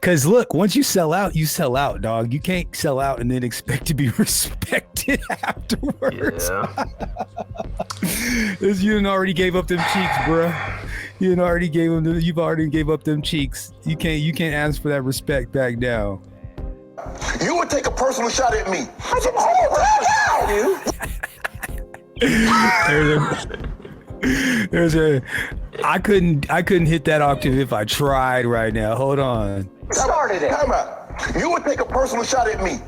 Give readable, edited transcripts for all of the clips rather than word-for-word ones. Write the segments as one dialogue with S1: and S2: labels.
S1: Cause look, once you sell out, dog. You can't sell out and then expect to be respected afterwards.
S2: Yeah.
S1: You already gave up them cheeks, bro. You've already gave up them cheeks. You can't ask for that respect back now.
S3: You would take a personal shot at me. I
S1: said, I couldn't hit that octave if I tried right now. Hold on.
S3: Started it. Time out. You would take a personal shot at me.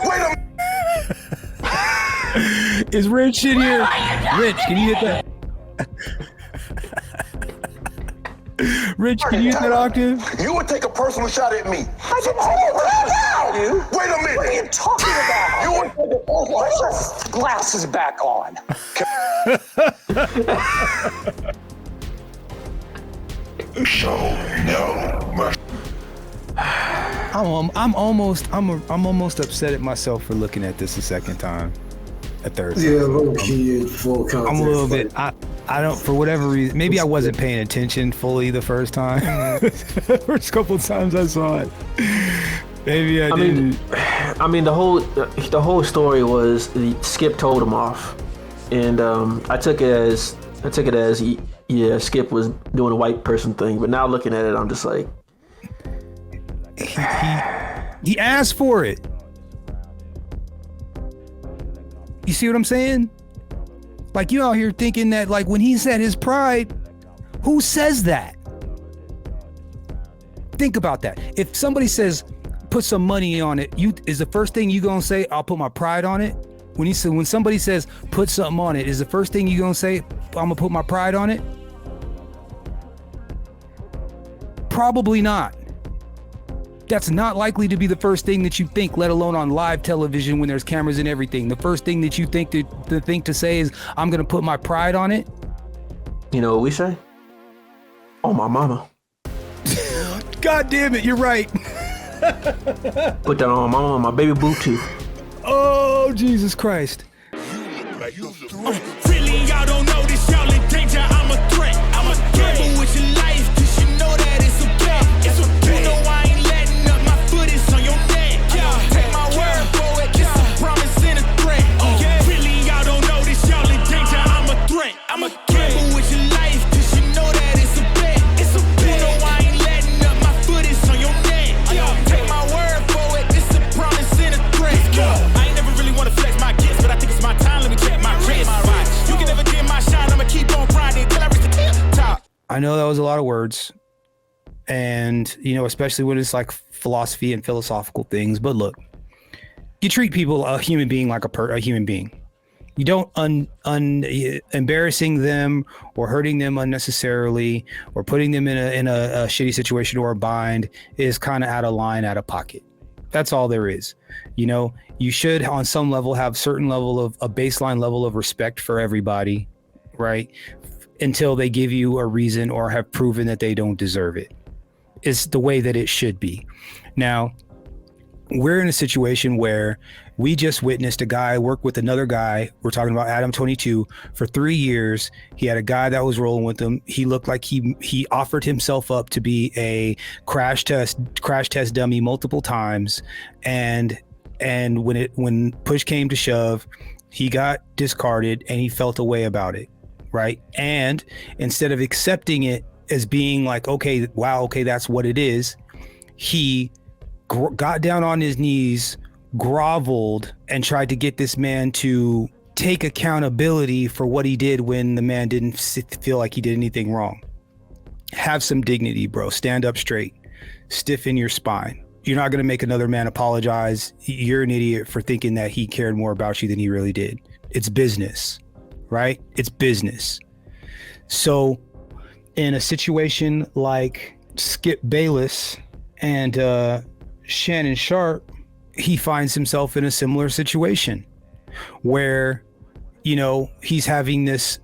S3: Wait a minute.
S1: Is Rich in here? Rich, can you hit that? Rich, can you hit that octave?
S3: You would take a personal shot at me. Wait a minute.
S4: What are you talking about?
S3: You would take a personal
S4: Put your glasses back on.
S1: I'm almost upset at myself for looking at this a second time, a third time.
S5: Yeah, low key, full context.
S1: I'm a little bit. I don't, for whatever reason. Maybe I wasn't paying attention fully the first time. First couple of times I saw it. Maybe I didn't.
S2: I mean, the whole story was Skip told him off, and I took it as yeah, Skip was doing a white person thing. But now looking at it, I'm just like,
S1: he asked for it. You see what I'm saying? Like, you out here thinking that, like, when he said his pride, who says that? Think about that. If somebody says, put some money on it, is the first thing you gonna say, I'll put my pride on it? When somebody says, put something on it, is the first thing you gonna say, I'm gonna put my pride on it? Probably not. That's not likely to be the first thing that you think, let alone on live television when there's cameras and everything. The first thing that you think to say is, I'm going to put my pride on it.
S2: you know what we say? Oh, my mama.
S1: God damn it, you're right.
S2: Put that on my mama, my baby boo too.
S1: Oh, Jesus Christ.
S6: Really, y'all don't know this, y'all in danger. I'm a threat. I'm a gamble with your life, cause you know that it's a bet. It's a bet. You know I ain't letting up, my foot is on your neck. Take my word for it, it's a promise and a threat. Really, y'all don't know this, y'all in danger. I'm a threat. I'm a gamble with your life, cause you know that it's a bet. It's a bet. You know I ain't letting up, my foot is on your neck. Take my word for it, it's a promise and a threat. I ain't never really wanna flex my gifts, but I think it's my time. Let me check my wrist. You can never get my shot. I'ma keep on grinding till I reach the top.
S1: I know that was a lot of words, and especially when it's like philosophy and philosophical things. But look, you treat people, a human being, like a human being. You don't embarrassing them or hurting them unnecessarily or putting them in a shitty situation or a bind is kind of out of line, out of pocket. That's all there is. You should on some level have certain level of a baseline level of respect for everybody, right? Until they give you a reason or have proven that they don't deserve it. It's the way that it should be. Now, we're in a situation where we just witnessed a guy work with another guy. We're talking about Adam 22 for 3 years. He had a guy that was rolling with him. He looked like he offered himself up to be a crash test dummy multiple times. And when push came to shove, he got discarded and he felt a way about it. Right. And instead of accepting it as being like, okay, wow, okay, that's what it is. He got down on his knees, groveled, and tried to get this man to take accountability for what he did when the man didn't feel like he did anything wrong. Have some dignity, bro. Stand up straight. Stiffen your spine. You're not going to make another man apologize. You're an idiot for thinking that he cared more about you than he really did. It's business, right? It's business. So in a situation like Skip Bayless and Shannon Sharp, he finds himself in a similar situation where, he's having this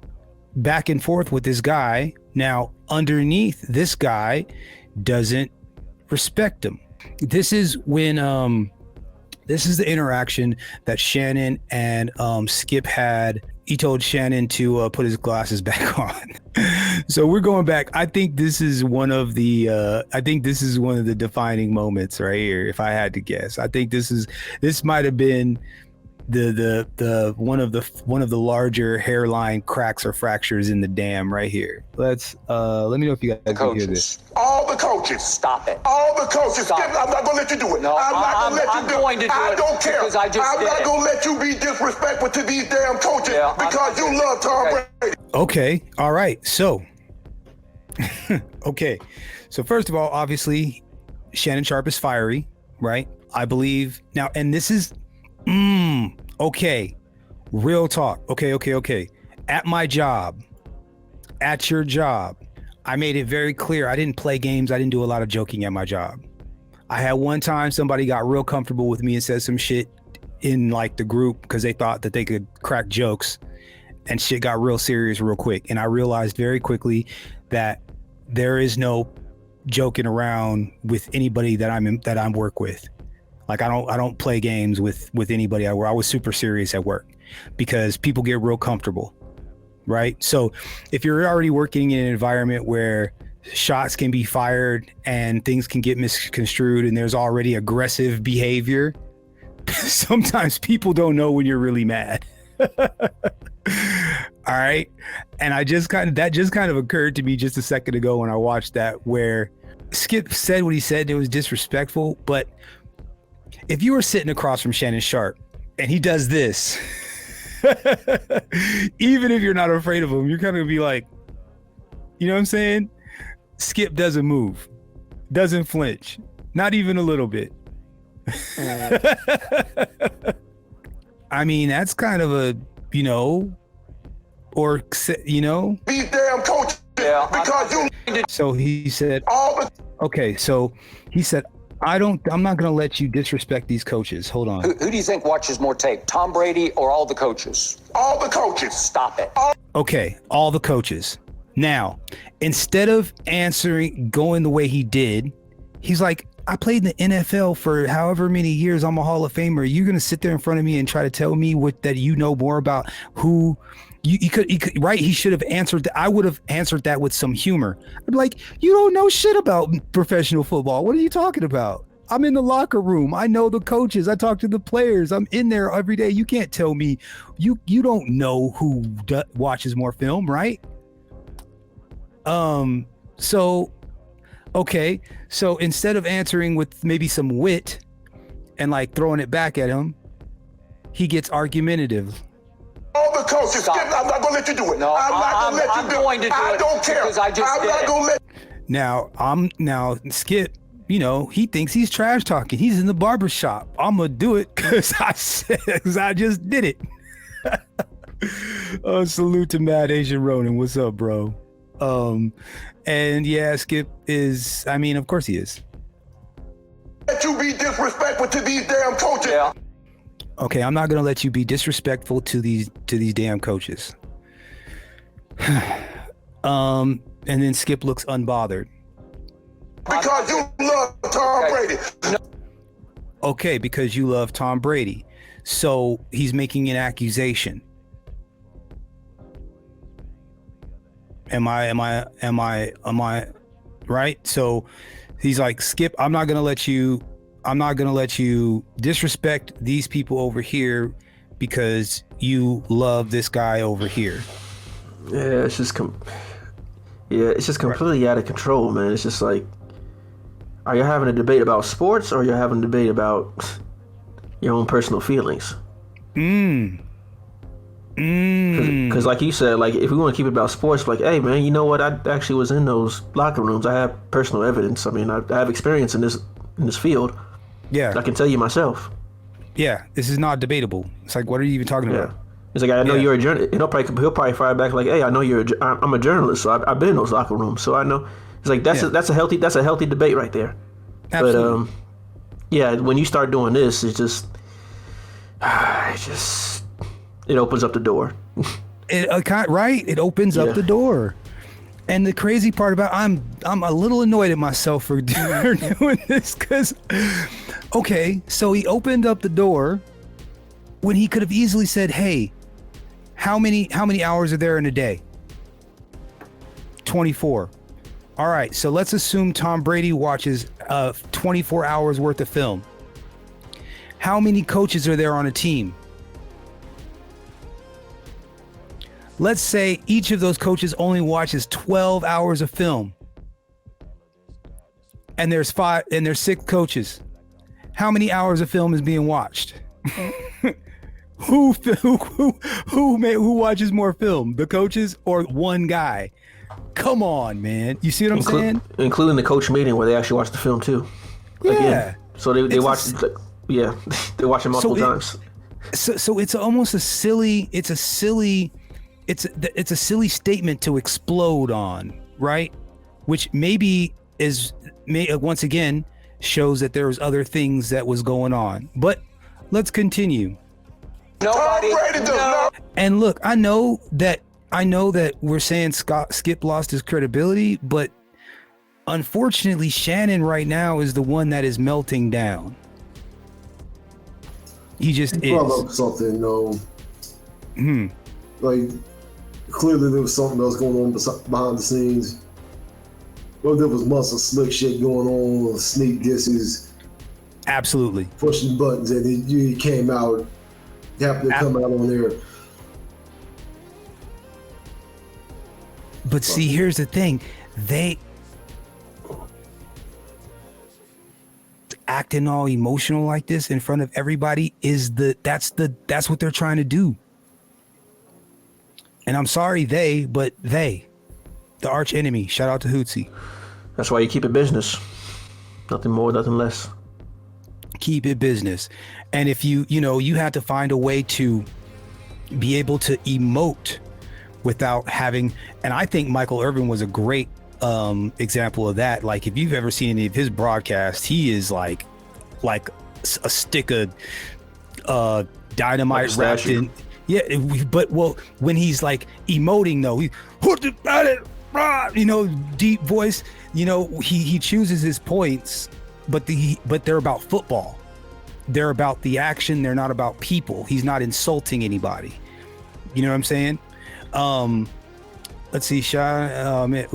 S1: back and forth with this guy. Now, underneath, this guy doesn't respect him. This is when this is the interaction that Shannon and Skip had Shannon to put his glasses back on. So we're going back. I think this is one of the defining moments right here. If I had to guess, I think this might have been the one of the larger hairline cracks or fractures in the dam right here. Let me know if you guys can hear this.
S3: All the coaches.
S4: Stop it.
S3: All the coaches.
S4: Stop
S3: Skip,
S4: it.
S3: I'm not going to let you do it.
S4: No,
S3: I'm not
S4: I'm
S3: going to let you do it.
S4: going to do
S3: I
S4: it
S3: don't care.
S4: because I just
S3: I'm
S4: did
S3: not
S4: it.
S3: going to let you be disrespectful to these damn coaches
S4: Yeah,
S3: because you love Tom
S4: Okay.
S3: Brady.
S1: Okay. All right. So, okay. So first of all, obviously, Shannon Sharpe is fiery, right? I believe now, and this is, okay. Real talk. Okay. At my job, at your job, I made it very clear. I didn't play games. I didn't do a lot of joking at my job. I had one time somebody got real comfortable with me and said some shit in like the group because they thought that they could crack jokes, and shit got real serious real quick. And I realized very quickly that there is no joking around with anybody that I'm work with. Like I don't play games with anybody I work. I was super serious at work because people get real comfortable, right? So if you're already working in an environment where shots can be fired and things can get misconstrued and there's already aggressive behavior, sometimes people don't know when you're really mad. All right. And that just kind of occurred to me just a second ago when I watched that, where Skip said what he said and it was disrespectful. But if you were sitting across from Shannon Sharpe and he does this, even if you're not afraid of him, you're kind of gonna be like, you know what I'm saying? Skip doesn't move, doesn't flinch, not even a little bit. I mean, that's kind of a,
S3: These damn coaches.
S4: Yeah,
S3: Because you
S1: So he said,
S3: all the
S1: okay, so he said, I'm not going to let you disrespect these coaches. Hold on.
S4: Who do you think watches more tape, Tom Brady or all the coaches?
S3: coaches.
S4: Stop it.
S1: Okay, all the coaches. Now, instead of going the way he did, he's like, I played in the NFL for however many years. I'm a Hall of Famer. You're going to sit there in front of me and try to tell me that you know more about who he could, right? He should have answered that. I would have answered that with some humor. I'd be like, you don't know shit about professional football. What are you talking about? I'm in the locker room. I know the coaches. I talk to the players. I'm in there every day. You can't tell me you don't know who watches more film, right? So, okay. So instead of answering with maybe some wit and like throwing it back at him, he gets argumentative.
S3: All the coaches.
S4: Stop.
S3: Skip, I'm not going to let you do it.
S4: No,
S3: I'm not going to let you
S4: I'm
S3: do
S4: going
S3: it.
S4: to do
S3: I
S4: it
S3: don't care.
S4: because I just
S3: I'm
S4: did
S3: not
S4: it.
S3: going to let
S1: Now Skip, he thinks he's trash talking. He's in the barber shop. I'm gonna do it because I just did it. Oh, salute to Mad Asian Ronin. What's up, bro? And yeah, Skip is. I mean, of course he is.
S3: let you be disrespectful to these damn coaches.
S4: Yeah.
S1: Okay, I'm not gonna let you be disrespectful to these damn coaches. And then Skip looks unbothered.
S3: Because you love Tom Brady.
S1: Okay, because you love Tom Brady. So he's making an accusation. Am I right? So he's like, Skip, I'm not gonna let you disrespect these people over here because you love this guy over here.
S2: Yeah, it's just completely out of control, man. It's just like, are you having a debate about sports or are you having a debate about your own personal feelings? Because like you said, like if we want to keep it about sports, like, hey man, you know what? I actually was in those locker rooms. I have personal evidence. I mean, I have experience in this field.
S1: Yeah.
S2: I can tell you myself.
S1: Yeah, this is not debatable. It's like, what are you even talking
S2: Yeah.
S1: about?
S2: It's like, I know
S1: Yeah.
S2: you're a journalist. He'll probably fire back like, hey, I know I'm a journalist, so I've been in those locker rooms, so I know. It's like that's a healthy debate right there.
S1: Absolutely.
S2: But yeah, when you start doing this, it opens up the door.
S1: It opens up the door. And the crazy part about I'm a little annoyed at myself for doing this because, okay, so he opened up the door when he could have easily said, hey, How many hours are there in a day? 24. All right, so let's assume Tom Brady watches 24 hours worth of film. How many coaches are there on a team? Let's say each of those coaches only watches 12 hours of film. And there's 6 coaches. How many hours of film is being watched? Who watches more film, the coaches or one guy? Come on, man. You see what I'm saying?
S2: Including the coach meeting where they actually watch the film too.
S1: Yeah.
S2: Again. So they watch. Yeah, they watch it multiple times.
S1: So it's almost a silly. It's a silly statement to explode on, right? Which maybe once again shows that there was other things that was going on. But let's continue.
S4: Nobody.
S1: And look, I know that we're saying Skip lost his credibility, but unfortunately, Shannon right now is the one that is melting down. He just is.
S5: Brought up something, like clearly there was something else going on behind the scenes. Well, there was muscle slick shit going on, sneak disses.
S1: Absolutely.
S5: Pushing buttons, and he came out, happened to come out on there.
S1: But see, here's the thing. They acting all emotional like this in front of everybody that's what they're trying to do. And I'm sorry the arch enemy, shout out to Hootsie.
S2: That's why you keep it business. Nothing more, nothing less.
S1: Keep it business. And if you have to find a way to be able to emote without having, and I think Michael Irvin was a great example of that. Like if you've ever seen any of his broadcasts, he is like a stick of dynamite wrapped in. Yeah, but when he's like emoting though, deep voice, he chooses his points, but they're about football. They're about the action. They're not about people. He's not insulting anybody. You know what I'm saying? Let's see, Sean. Man,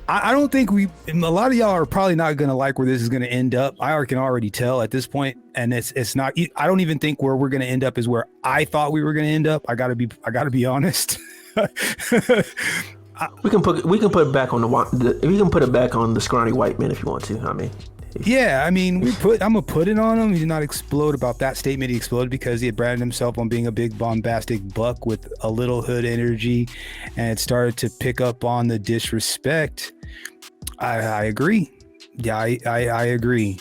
S1: I don't think a lot of y'all are probably not going to like where this is going to end up. I can already tell at this point, and it's not, I don't even think where we're going to end up is where I thought we were going to end up. I gotta be honest.
S2: We can put it back on we can put it back on the scrawny white man if you want to.
S1: Yeah, I'm gonna put it on him. He did not explode about that statement. He exploded because he had branded himself on being a big bombastic buck with a little hood energy, and it started to pick up on the disrespect. I agree. Yeah, I agree.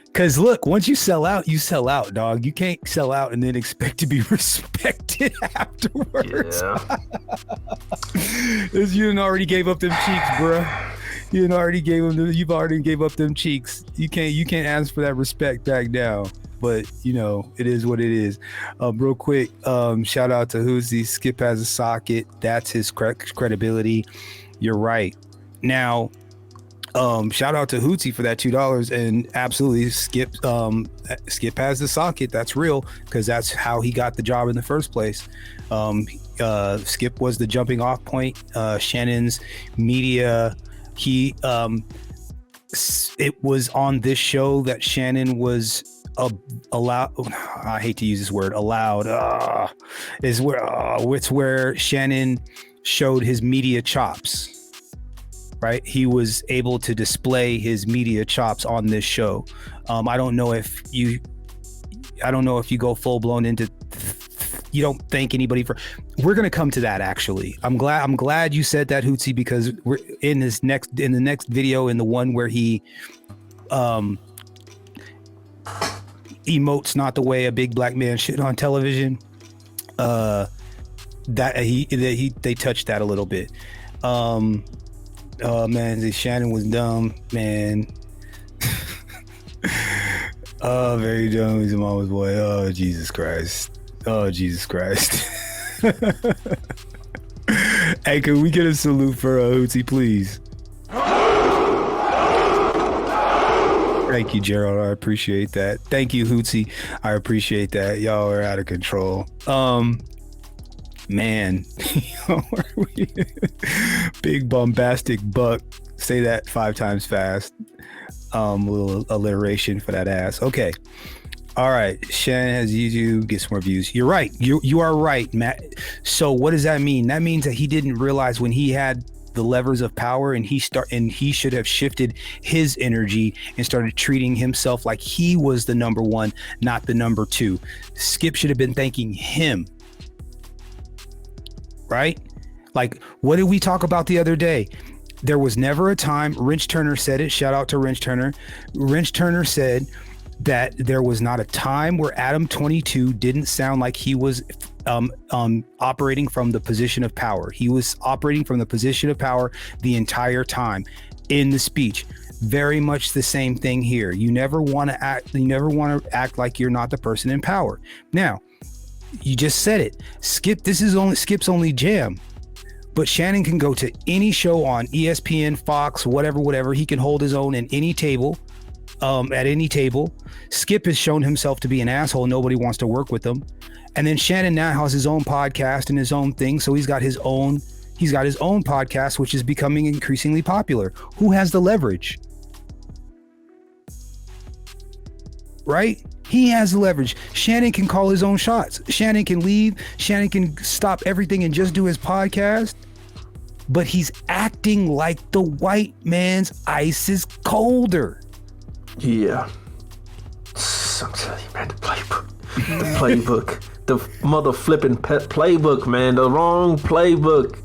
S1: Because look, once you sell out, dog. You can't sell out and then expect to be respected afterwards.
S2: Yeah.
S1: You already gave up them cheeks, bro. You've already gave up them cheeks. You can't ask for that respect back now. But it is what it is. Real quick, shout out to Hoosie. Skip has a socket. That's his credibility. You're right. Now, shout out to Hootsie for that $2, and absolutely Skip has the socket. That's real, because that's how he got the job in the first place. Skip was the jumping off point. Shannon's media. It was on this show that Shannon was allowed. I hate to use this word, allowed. It's where Shannon showed his media chops. Right, he was able to display his media chops on this show. I don't know if you go full blown into. You don't thank anybody for. We're gonna come to that actually. I'm glad you said that, Hootsie, because we're in the next video, in the one where he emotes not the way a big black man should on television. They touched that a little bit. Oh man, Shannon was dumb, man. Oh, very dumb. He's a mama's boy. Oh, Jesus Christ. Hey, can we get a salute for Hootsie, please? Thank you, Gerald. I appreciate that. Thank you, Hootsie. I appreciate that. Y'all are out of control. Man, big bombastic buck. Say that 5 times fast. Little alliteration for that ass. Okay. All right. Shannon has YouTube. Get some more views. You're right. You are right, Matt. So what does that mean? That means that he didn't realize when he had the levers of power and he should have shifted his energy and started treating himself like he was the number one, not the number 2. Skip should have been thanking him. Right? Like, what did we talk about the other day? There was never a time. Wrench Turner said it. Shout out to Wrench Turner. Wrench Turner said that there was not a time where Adam 22 didn't sound like he was operating from the position of power. He was operating from the position of power the entire time in the speech. Very much the same thing here. You never want to act. You never want to act like you're not the person in power. Now, you just said it. Skip. This is only Skip's only jam. But Shannon can go to any show on ESPN, Fox, whatever. He can hold his own in any table, at any table. Skip has shown himself to be an asshole. Nobody wants to work with him. And then Shannon now has his own podcast and his own thing. So he's got his own podcast, which is becoming increasingly popular. Who has the leverage? Right? He has the leverage. Shannon can call his own shots. Shannon can leave. Shannon can stop everything and just do his podcast. But he's acting like the white man's ice is colder.
S2: Yeah. I'm telling you, man, the playbook. The mother flipping playbook, man. The wrong playbook.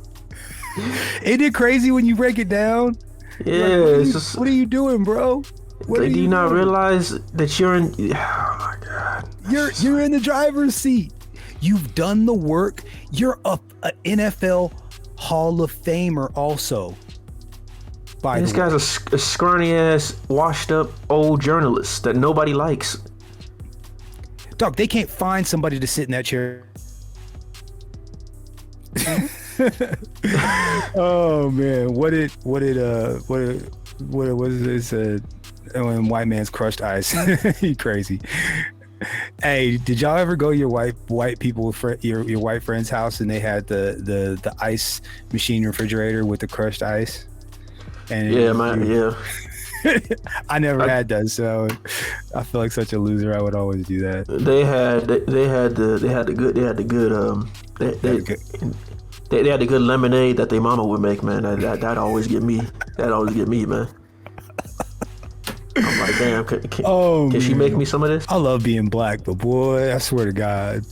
S1: Isn't it crazy when you break it down?
S2: Yeah,
S1: like, what are you doing, bro?
S2: Do you not realize that you're in? Oh my God!
S1: You're in the driver's seat. You've done the work. You're an NFL Hall of Famer, also.
S2: This guy's a scrawny ass, washed up old journalist that nobody likes.
S1: Dog, they can't find somebody to sit in that chair. Oh man, what is it? When white man's crushed ice. He crazy. Hey, did y'all ever go to your white people your white friend's house and they had the ice machine refrigerator with the crushed ice? And
S2: yeah.
S1: I never had that, so I feel like such a loser. I would always do that.
S2: They had the good lemonade that their mama would make, man. That always get me. That always get me, man. I'm like, damn, can she make me some of this?
S1: I love being black, but boy, I swear to God,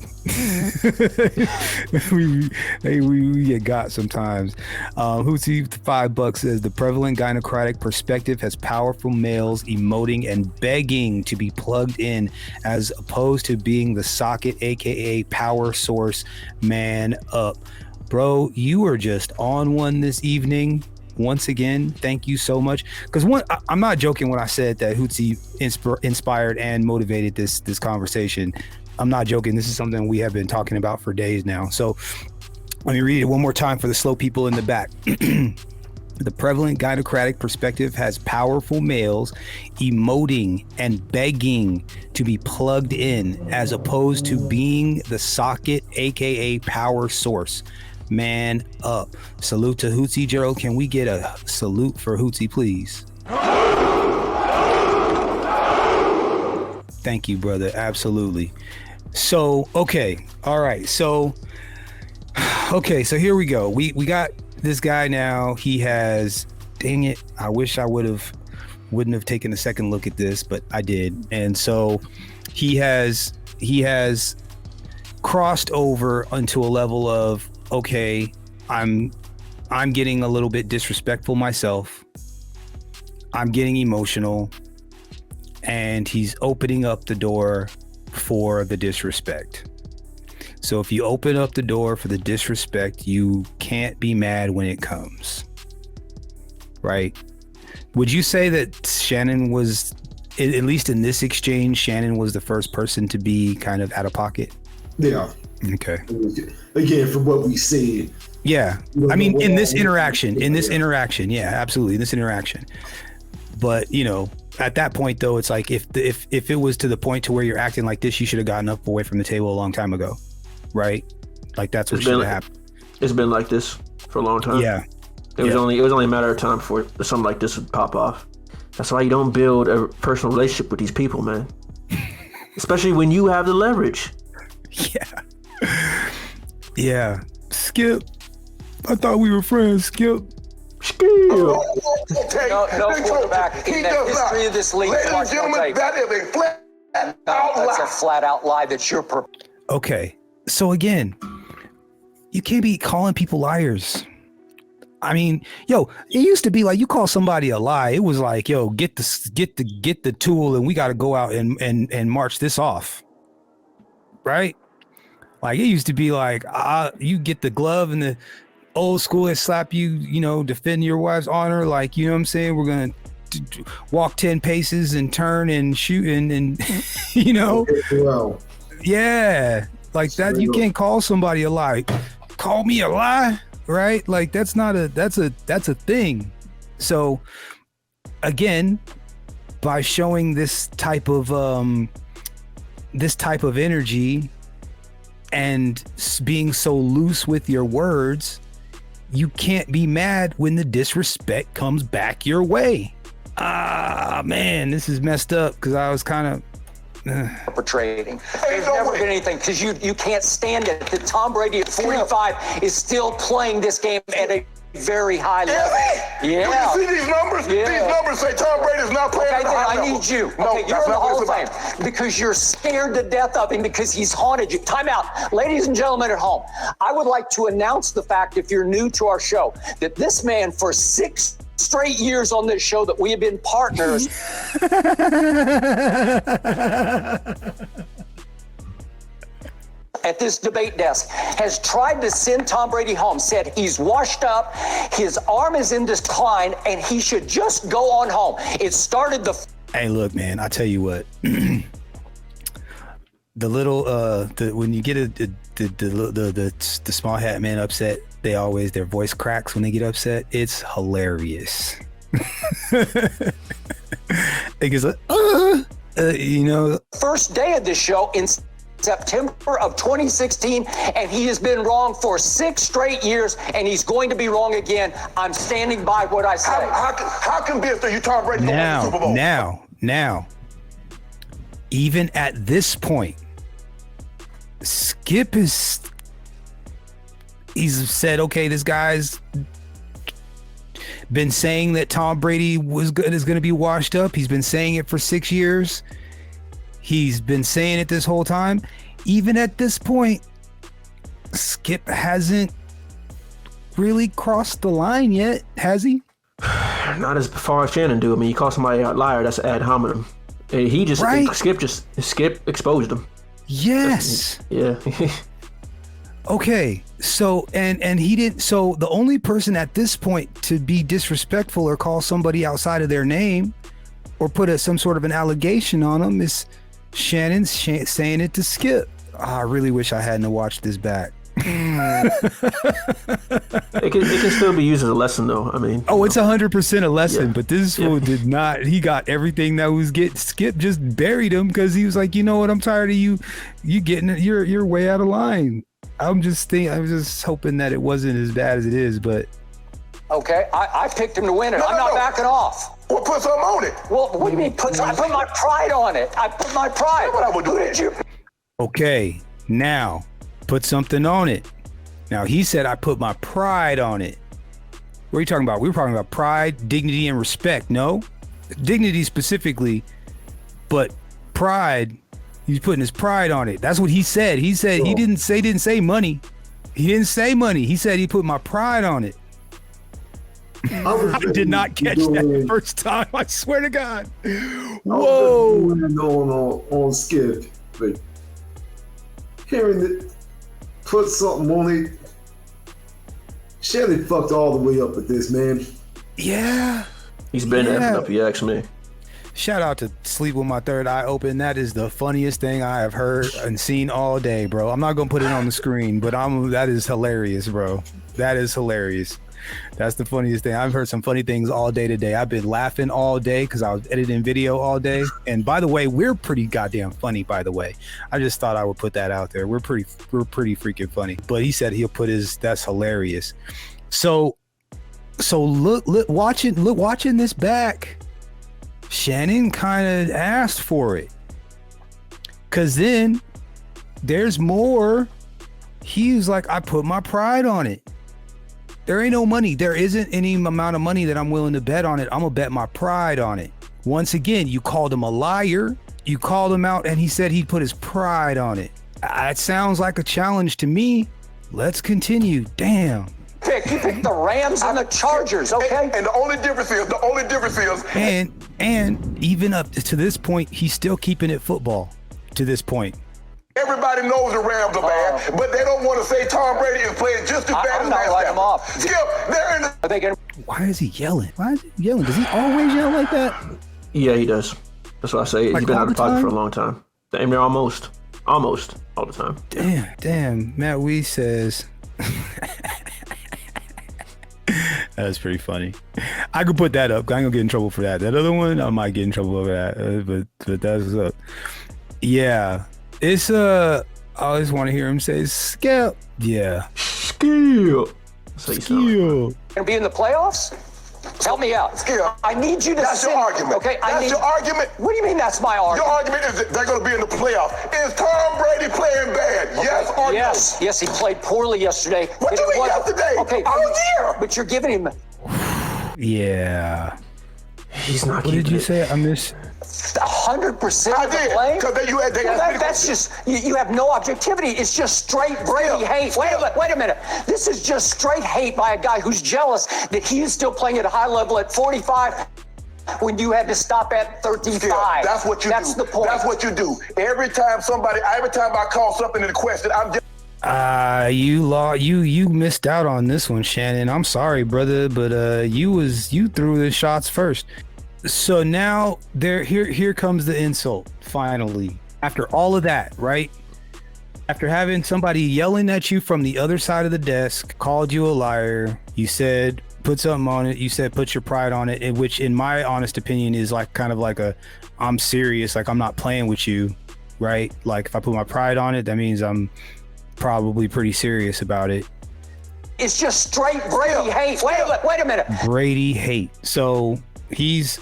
S1: we get got sometimes. Hootsie $5 says the prevalent gynocratic perspective has powerful males emoting and begging to be plugged in, as opposed to being the socket, aka power source. Man up, bro. You are just on one this evening. Once again, thank you so much. Because I'm not joking when I said that Hootsie inspired and motivated this conversation. I'm not joking. This is something we have been talking about for days now. So let me read it one more time for the slow people in the back. The prevalent gynocratic perspective has powerful males emoting and begging to be plugged in, as opposed to being the socket, aka power source. Man up. Salute to Hootsie. Gerald, can we get a salute for Hootsie, please? Thank you, brother. Absolutely. So, okay. All right. So here we go. We got this guy now. He has, dang it, I wish I wouldn't have taken a second look at this, but I did. And so he has crossed over onto a level of, okay, I'm getting a little bit disrespectful myself. I'm getting emotional, and he's opening up the door for the disrespect. So if you open up the door for the disrespect, you can't be mad when it comes. Right? Would you say that Shannon was, at least in this exchange, Shannon was the first person to be kind of out of pocket?
S5: Yeah.
S1: Okay.
S5: Again, from what we said.
S1: Yeah. I mean, in this interaction, yeah, absolutely. In this interaction. But, at that point though, it's like if it was to the point to where you're acting like this, you should have gotten up away from the table a long time ago, right? Like that's what should have happened.
S2: It's been like this for a long time.
S1: Yeah.
S2: It was only a matter of time before something like this would pop off. That's why you don't build a personal relationship with these people, man. Especially when you have the leverage.
S1: Yeah. Yeah. Skip. I thought we were friends, Skip.
S3: Okay.
S4: No quarterback in the history of this league.
S3: Ladies and gentlemen, that is a flat out
S4: That's a
S3: lie.
S4: flat out lie that you're.
S1: Okay. So again, you can't be calling people liars. I mean, yo, it used to be like you call somebody a lie. It was like, yo, get the tool and we got to go out and march this off. Right? Like it used to be like, you get the glove and the old school and slap you, defend your wife's honor. Like, you know what I'm saying? We're going to walk 10 paces and turn and shoot and
S5: Wow.
S1: yeah, like that. You can't call somebody a lie. Call me a lie. Right? Like that's a thing. So again, by showing this type of energy and being so loose with your words, you can't be mad when the disrespect comes back your way. Man, this is messed up because I was kind of
S4: Perpetrating. There's never been anything because you can't stand it that Tom Brady at 45 is still playing this game at a very high level. Yeah.
S3: You see these numbers?
S4: Yeah.
S3: These numbers say Tom Brady's not playing
S4: Okay,
S3: at a
S4: then
S3: high
S4: I
S3: level.
S4: need you.
S3: No,
S4: Okay, you're
S3: that's
S4: in the
S3: not what
S4: Hall
S3: it's
S4: of
S3: about.
S4: Fame because you're scared to death of him because he's haunted you. Time out. Ladies and gentlemen at home, I would like to announce the fact, if you're new to our show, that this man for 6 straight years on this show that we have been partners at this debate desk has tried to send Tom Brady home, said he's washed up, his arm is in decline, and he should just go on home. It started the...
S1: Hey, look, man, I tell you what. The little when you get the small hat man upset, their voice cracks when they get upset. It's hilarious. It gets like,
S4: first day of this show in September of 2016, and he has been wrong for 6 straight years, and he's going to be wrong again. I'm standing by what I say.
S3: How convinced are you Tom Brady going to the Super Bowl?
S1: Now, even at this point, Skip he's said, okay, this guy's been saying that Tom Brady is going to be washed up. He's been saying it for 6 years. He's been saying it this whole time. Even at this point, Skip hasn't really crossed the line yet, has he?
S2: Not as far as Shannon do. I mean, you call somebody a liar, that's ad hominem. He just
S1: Right.
S2: Skip exposed him.
S1: Yes.
S2: Yeah.
S1: Okay. So and he didn't. So the only person at this point to be disrespectful or call somebody outside of their name or put some sort of an allegation on them is Shannon saying it to Skip. I really wish I hadn't watched this back.
S2: It can still be used as a lesson, though. I mean,
S1: it's 100% a lesson,
S2: Yeah.
S1: but this fool did not. He got everything that was Skip just buried him because he was like, you know what? I'm tired of you getting it. You're way out of line. I was just hoping that it wasn't as bad as it is, but
S4: Okay, I picked him to win it. I'm not backing off.
S3: Well, put something on it.
S4: Well, what do you mean? I put my pride on it. I put my pride.
S3: What I would do
S4: Who
S3: that.
S4: did you?
S1: okay, now put something on it. Now he said I put my pride on it. What are you talking about? We were talking about pride, dignity, and respect. No, dignity specifically, but pride. He's putting his pride on it. That's what he said. He said he didn't say money. He didn't say money. He said he put my pride on it. I did not catch that the first time. I swear to God. Whoa.
S5: On Skip, but hearing it, put something on it. Shelly fucked all the way up with this, man.
S1: Yeah.
S2: he's been effing up, you ask me.
S1: Shout out to Sleep With My Third Eye Open. That is the funniest thing I have heard and seen all day, bro. I'm not gonna put it on the screen, but that is hilarious, bro. That is hilarious. That's the funniest thing. I've heard some funny things all day today. I've been laughing all day because I was editing video all day. And by the way, we're pretty goddamn funny, by the way. I just thought I would put that out there. We're pretty freaking funny. But he said he'll put that's hilarious. So look watching this back, Shannon kind of asked for it. Cause then there's more. He was like, I put my pride on it. There ain't no money. There isn't any amount of money that I'm willing to bet on it. I'm gonna bet my pride on it. Once again, you called him a liar. You called him out and he said he'd put his pride on it. It sounds like a challenge to me. Let's continue. Damn.
S4: You picked the Rams and the Chargers, okay?
S3: And the only difference is,
S1: And even up to this point, he's still keeping it football to this point.
S3: everybody knows the Rams are bad, but they don't want to say Tom Brady is playing just as bad
S4: I'm
S3: as
S4: not writing them off.
S3: Skip, they're in the...
S4: Are they getting...
S1: Why is he yelling? Does he always yell like that?
S2: Yeah, he does. That's what I say.
S1: Like
S2: He's been
S1: all
S2: out of
S1: the
S2: pocket
S1: time?
S2: for a long time. Damn near almost all the time.
S1: Damn. Matt Weiss says... That's pretty funny. I could put that up. I ain't gonna get in trouble for that. That other one, I might get in trouble over that. But that's what's up. Yeah, it's I always want to hear him say Skip. Yeah,
S2: Skip.
S1: Skip.
S4: Gonna be in the playoffs? Help me out.
S3: Skip,
S4: I need you to
S3: that's your argument.
S4: Okay,
S3: That's your argument.
S4: What do you mean that's my argument?
S3: Your argument is that they're going to be in the playoffs. Is Tom Brady playing bad? Yes or no?
S4: Yes, he played poorly yesterday.
S3: What do you mean yesterday?
S4: Okay,
S3: all year.
S4: but you're giving him
S1: Yeah.
S2: He's not.
S1: What did you say? I missed.
S4: 100%
S3: I
S4: of the
S3: did,
S4: blame.
S3: because
S4: That's just you have no objectivity. It's just straight Brady hate. Wait a minute. This is just straight hate by a guy who's jealous that he's still playing at a high level at 45 when you had to stop at 35.
S3: Skip, that's what you do.
S4: That's the point.
S3: That's what you do. Every time I call something into question, I'm just...
S1: You missed out on this one, Shannon. I'm sorry, brother, but you threw the shots first. So now here comes the insult. Finally, after all of that, right? After having somebody yelling at you from the other side of the desk, called you a liar, you said put something on it. You said put your pride on it, which in my honest opinion is like kind of like I'm serious, like I'm not playing with you, right? Like if I put my pride on it, that means I'm probably pretty serious about it.
S4: It's just straight Brady hate. Wait a minute.
S1: Brady hate. So this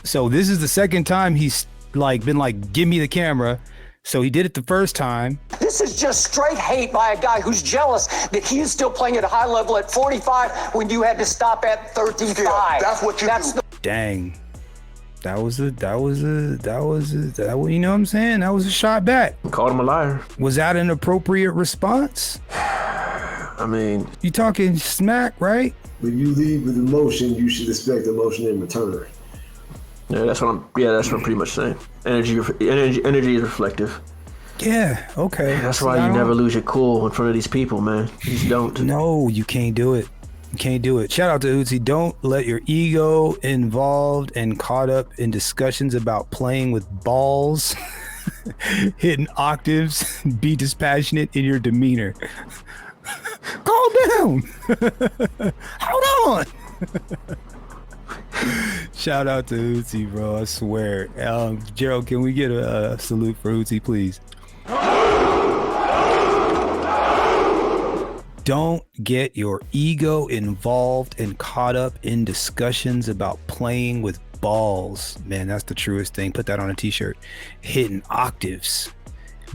S1: is the second time he's like been like, give me the camera. So he did it the first time. This
S4: is just straight hate by a guy who's jealous that he's still playing at a high level at 45 when you had to stop at 35.
S3: Yeah, that's what you do.
S1: Dang. That was you know what I'm saying? That was a shot back.
S2: Called him a liar.
S1: Was that an appropriate response?
S2: I mean,
S1: you talking smack, right?
S5: When you lead with emotion, you should expect emotion in return.
S2: Yeah, that's what I'm pretty much saying. Energy is reflective.
S1: Yeah, okay.
S2: That's why you never lose your cool in front of these people, man. You just don't.
S1: No, you can't do it. You can't do it. Shout out to Uzi. Don't let your ego involved and caught up in discussions about playing with balls, hitting octaves, be dispassionate in your demeanor. Calm down. Hold on. Shout out to Uzi, bro. I swear. Gerald, can we get a salute for Uzi, please? Don't get your ego involved and caught up in discussions about playing with balls. Man, that's the truest thing. Put that on a t-shirt. Hitting octaves.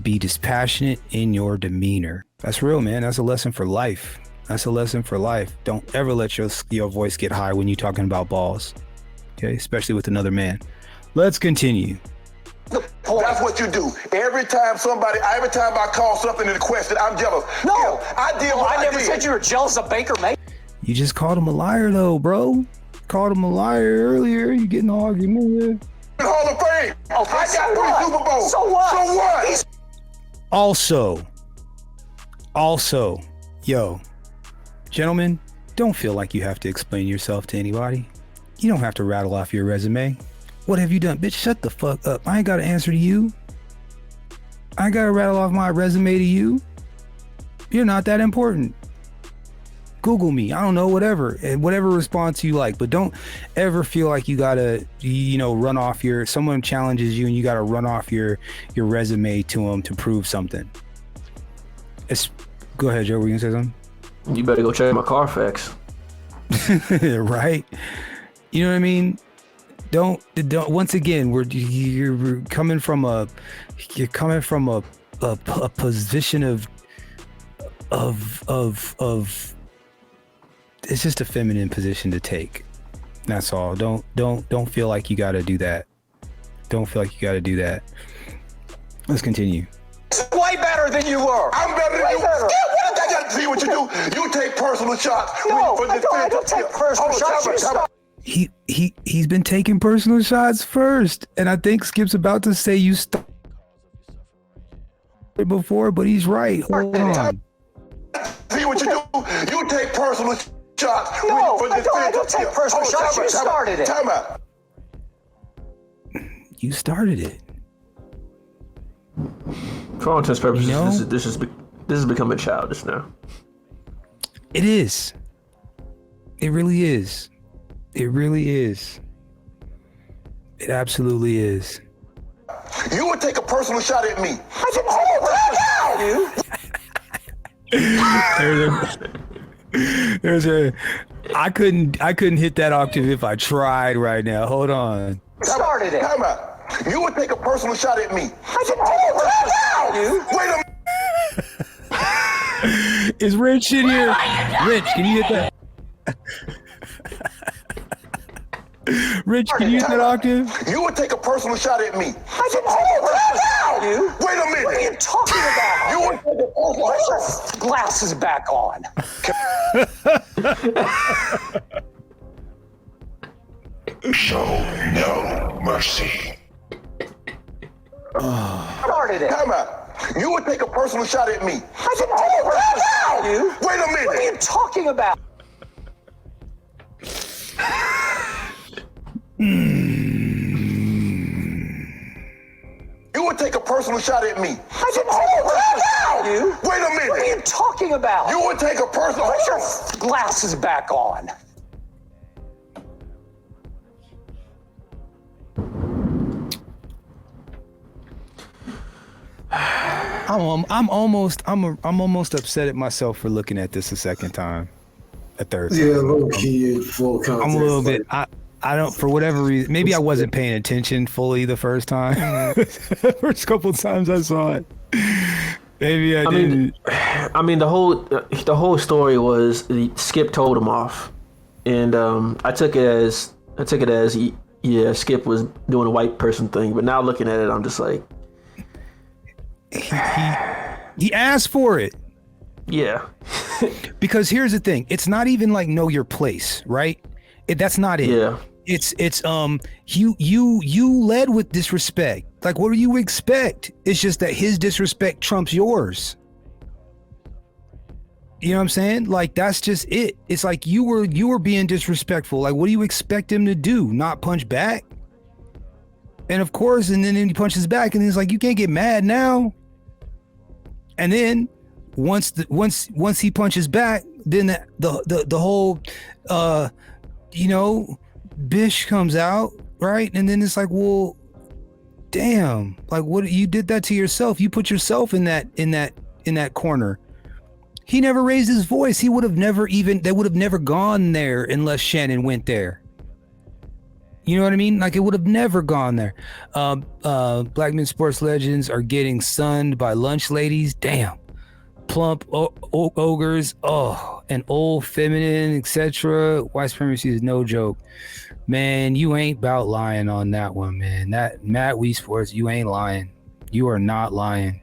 S1: Be dispassionate in your demeanor. That's real, man. That's a lesson for life. That's a lesson for life. Don't ever let your voice get high when you're talking about balls. Okay, especially with another man. Let's continue.
S3: That's what you do. Every time I call something into question, I'm jealous.
S4: No,
S3: I
S4: never said you were jealous of Baker Mayfield.
S1: You just called him a liar, though, bro. Called him a liar earlier. You getting an argument with?
S3: Hall of Fame.
S4: Okay,
S3: I got 3 Super Bowls.
S4: So what?
S3: So what?
S1: Also, yo, gentlemen, don't feel like you have to explain yourself to anybody. You don't have to rattle off your resume. What have you done? Bitch, shut the fuck up. I ain't got to answer to you. I ain't got to rattle off my resume to you. You're not that important. Google me. I don't know, whatever. And whatever response you like. But don't ever feel like you got to, run off someone challenges you and you got to run off your resume to them to prove something. Go ahead, Joe. Were you going to say something?
S2: You better go check my Carfax.
S1: Right? You know what I mean? Don't once again, you're coming from a position of it's just a feminine position to take. That's all. Don't feel like you got to do that. Don't feel like you got to do that. Let's continue.
S4: It's way better than you were.
S3: I'm better than you.
S4: Better.
S3: Yeah, what I got to see what you do. You take personal shots.
S4: No, I don't take personal shots.
S1: He's been taking personal shots first, and I think Skip's about to say you started before, but he's right. Hold on.
S3: See what you do. You take personal shots.
S4: No, I don't take personal shots. You started it.
S3: Time out.
S1: You started it.
S2: For all intents and purposes, this is becoming childish now.
S1: It is. It really is. It really is. It absolutely is.
S3: You would take a personal shot at me.
S4: I
S1: I couldn't hit that octave if I tried right now. Hold on.
S4: Started it.
S3: Time out. You would take a personal shot at me. Wait a minute.
S1: Is Rich in here? Rich, can you hit that? Rich, can you hit that octave?
S3: You would take a personal shot at me.
S4: Wait
S3: Wait a minute.
S4: What are you talking about?
S3: You would take a personal
S4: Put your glasses back on.
S3: Show no mercy.
S4: Started it.
S3: Time out. You would take a personal shot at me.
S4: Wait
S3: a
S4: What are
S3: minute.
S4: you talking about?
S3: You would take a personal shot at me.
S4: Wait a minute. What are you talking about?
S3: You would take a personal.
S4: Put your glasses back on.
S1: I'm almost upset at myself for looking at this a second time, a third time.
S5: Yeah, little kid, full context.
S1: I'm a little bit. I don't, for whatever reason. Maybe I wasn't paying attention fully the first time. First couple times I saw it. Maybe I didn't.
S2: I mean, the whole story was Skip told him off, and I took it as yeah, Skip was doing a white person thing. But now looking at it, I'm just like,
S1: he asked for it.
S2: yeah.
S1: Because here's the thing, it's not even like know your place, right? That's not it.
S2: Yeah.
S1: It's you led with disrespect. Like, what do you expect? It's just that his disrespect trumps yours. You know what I'm saying? Like, that's just it. It's like you were being disrespectful. Like, what do you expect him to do? Not punch back? And of course, and then he punches back, and he's like, you can't get mad now. And then once he punches back, then the whole Bish comes out, right? And then it's like, well, damn, like, what, you did that to yourself. You put yourself in that corner. He never raised his voice. They would have never gone there unless Shannon went there. You know what I mean? Like, it would have never gone there. Black men sports legends are getting sunned by lunch ladies. Damn. Plump ogres. Oh, and old feminine, etc. White supremacy is no joke. Man, you ain't about lying on that one, man. That Matt Wii Sports, you ain't lying. You are not lying.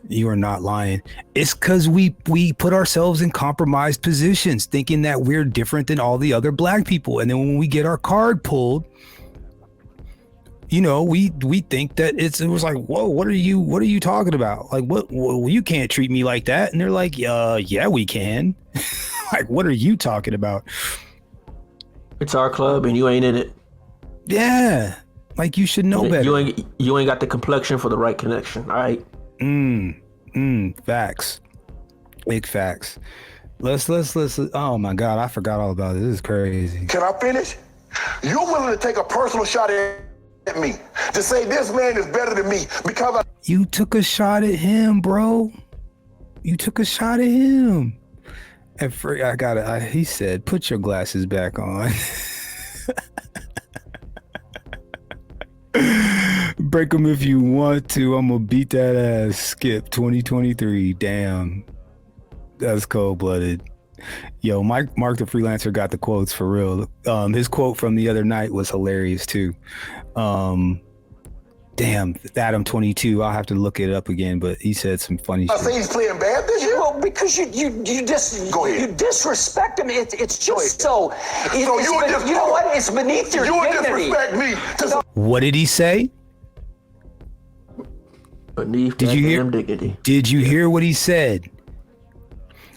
S1: You are not lying. It's because we put ourselves in compromised positions, thinking that we're different than all the other black people. And then when we get our card pulled, we think that it was like, whoa, what are you talking about? Like, what, you can't treat me like that. And they're like, yeah, we can. Like, what are you talking about?
S2: It's our club and you ain't in it.
S1: Yeah, like you should know better.
S2: You ain't got the complexion for the right connection. All right.
S1: Facts. Big facts. Let's. Oh my God, I forgot all about it. This is crazy.
S3: Can I finish? You're willing to take a personal shot at me to say this man is better than me because
S1: You took a shot at him, bro. You took a shot at him. And he said, put your glasses back on. Break them if you want to. I'm gonna beat that ass. Skip 2023. Damn. That's cold-blooded. Yo, Mark the Freelancer got the quotes for real. His quote from the other night was hilarious too. Damn, Adam 22. I'll have to look it up again, but he said some funny shit.
S3: I say he's playing bad this year.
S4: Well, because you disrespect him. It's just so. You know what? It's beneath your dignity.
S3: You disrespect me.
S1: What did he say?
S2: Beneath
S1: Did you hear?
S2: dignity.
S1: Did you hear what he said?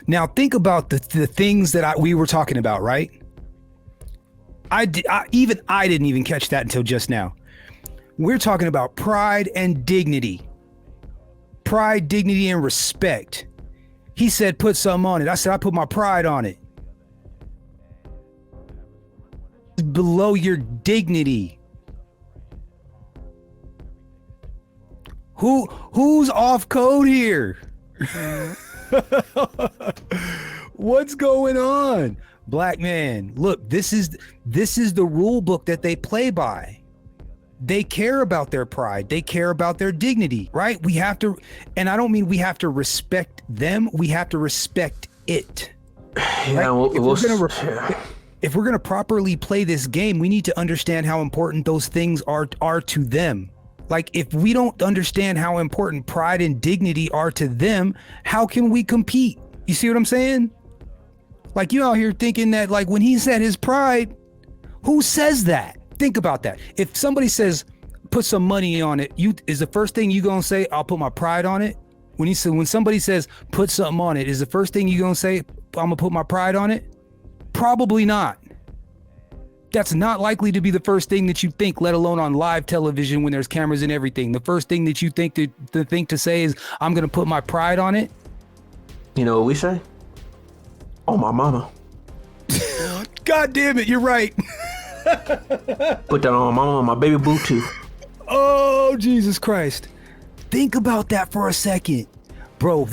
S1: Now think about the things that we were talking about, right? I didn't even catch that until just now. We're talking about pride and dignity. Pride, dignity, and respect. He said, put something on it. I said, I put my pride on it. Below your dignity. Who's off code here? What's going on? Black man, look, this is the rule book that they play by. They care about their pride. They care about their dignity, right? We have to, and I don't mean we have to respect them. We have to respect it.
S2: Yeah,
S1: right? If we're gonna properly play this game, we need to understand how important those things are to them. Like, if we don't understand how important pride and dignity are to them, how can we compete? You see what I'm saying? Like, you out here thinking that, like, when he said his pride, who says that? Think about that. If somebody says, put some money on it, is the first thing you gonna say, I'll put my pride on it? When somebody says, put something on it, is the first thing you gonna say, I'm gonna put my pride on it? Probably not. That's not likely to be the first thing that you think, let alone on live television when there's cameras and everything. The first thing that you think to say is, I'm gonna put my pride on it.
S2: You know what we say? Oh, my mama.
S1: God damn it, you're right.
S2: Put that on my mama, my baby boo too.
S1: Oh, Jesus Christ. Think about that for a second. Bro,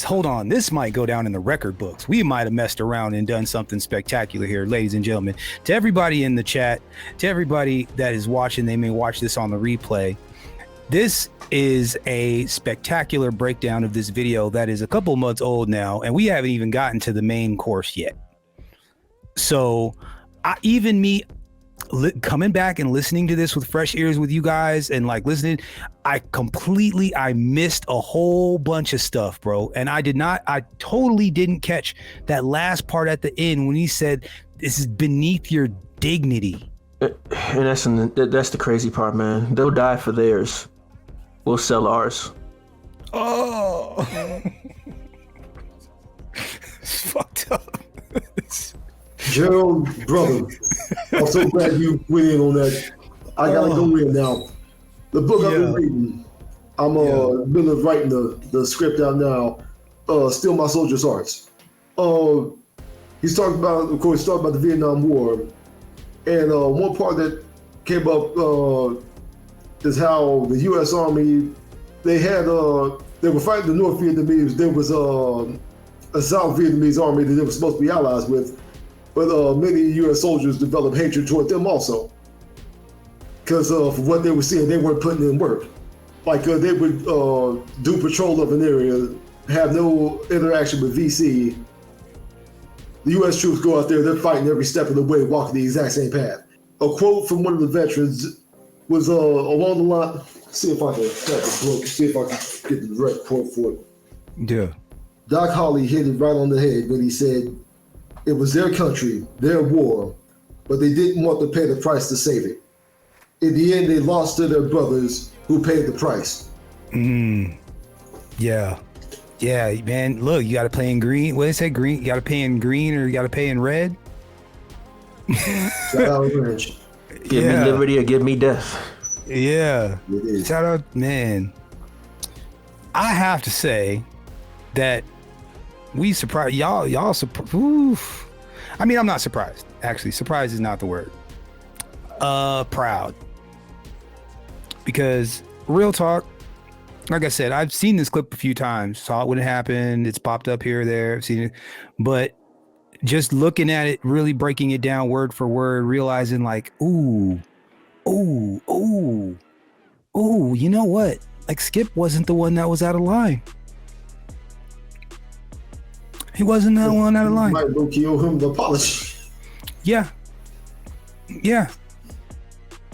S1: hold on. This might go down in the record books. We might have messed around and done something spectacular here, ladies and gentlemen. To everybody in the chat, to everybody that is watching, they may watch this on the replay. This is a spectacular breakdown of this video that is a couple months old now, and we haven't even gotten to the main course yet. So coming back and listening to this with fresh ears with you guys and like listening, I missed a whole bunch of stuff, bro. And I totally didn't catch that last part at the end when he said, this is beneath your dignity.
S2: And that's the crazy part, man. They'll die for theirs. We'll sell ours.
S1: Oh, it's fucked up.
S5: Gerald, brother, I'm so glad you went in on that. I gotta go in now. The book I've been reading, I'm been writing the script out now. Still My Soldier's Hearts. He's talking about, of course, the Vietnam War, and one part that came up is how the U.S. Army they were fighting the North Vietnamese. There was a South Vietnamese army that they were supposed to be allies with. But many U.S. soldiers developed hatred toward them also. Because of what they were seeing, they weren't putting in work. Like they would do patrol of an area, have no interaction with VC. The U.S. troops go out there, they're fighting every step of the way, walking the exact same path. A quote from one of the veterans was along the line, see if I can get the direct quote for it.
S1: Yeah.
S5: Doc Holly hit it right on the head when he said, it was their country, their war, but they didn't want to pay the price to save it. In the end, they lost to their brothers who paid the price.
S1: Yeah. Yeah, man. Look, you got to play in green. What did they say? Green. You got to pay in green or you got to pay in red.
S5: Shout out Ranch.
S2: Give me liberty or give me death.
S1: Yeah.
S5: It is.
S1: Shout out, man. I have to say that we surprised y'all surprised. I mean, I'm not surprised. Actually, surprised is not the word. Proud. Because real talk, like I said, I've seen this clip a few times, saw it when it happened. It's popped up here or there. I've seen it, but just looking at it, really breaking it down word for word, realizing like, ooh, you know what? Like Skip wasn't the one that was out of line. He wasn't the one out of line.
S5: Might go kill him the apology.
S1: Yeah.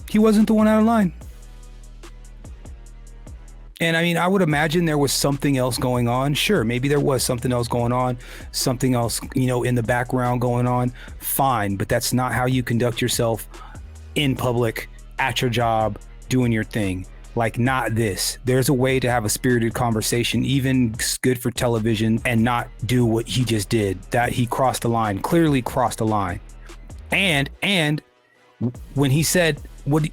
S1: He wasn't the one out of line. And I mean, I would imagine there was something else going on. Sure, maybe there was something else going on, something else, in the background going on. Fine, but that's not how you conduct yourself in public, at your job, doing your thing. Like, not this. There's a way to have a spirited conversation, even good for television, and not do what he just did. That he crossed the line, clearly crossed the line. And when he said,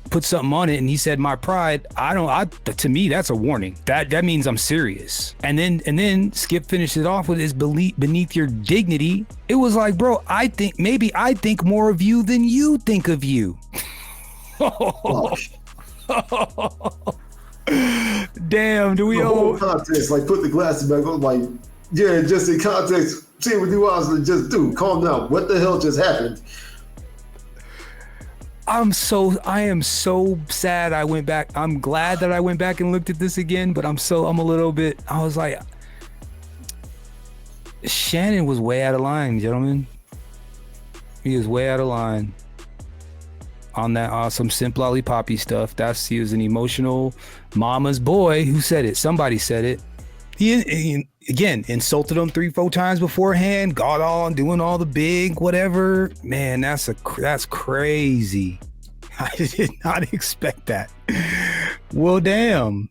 S1: put something on it, and he said my pride, to me that's a warning. That means I'm serious. And then Skip finished it off with his beneath your dignity. It was like, bro, I think more of you than you think of you. Damn, do we
S5: the
S1: all
S5: whole context, like put the glasses back on, like, yeah, just in context, see what you was and just calm down. What the hell just happened?
S1: I am so sad I went back. I'm glad that I went back and looked at this again, but I was like, Shannon was way out of line, gentlemen. He was way out of line on that awesome Simp Lollipoppy stuff. He was an emotional mama's boy. Who said it? Somebody said it. He again insulted him 3-4 times beforehand, got on doing all the big whatever. Man, that's crazy. I did not expect that. Well, damn.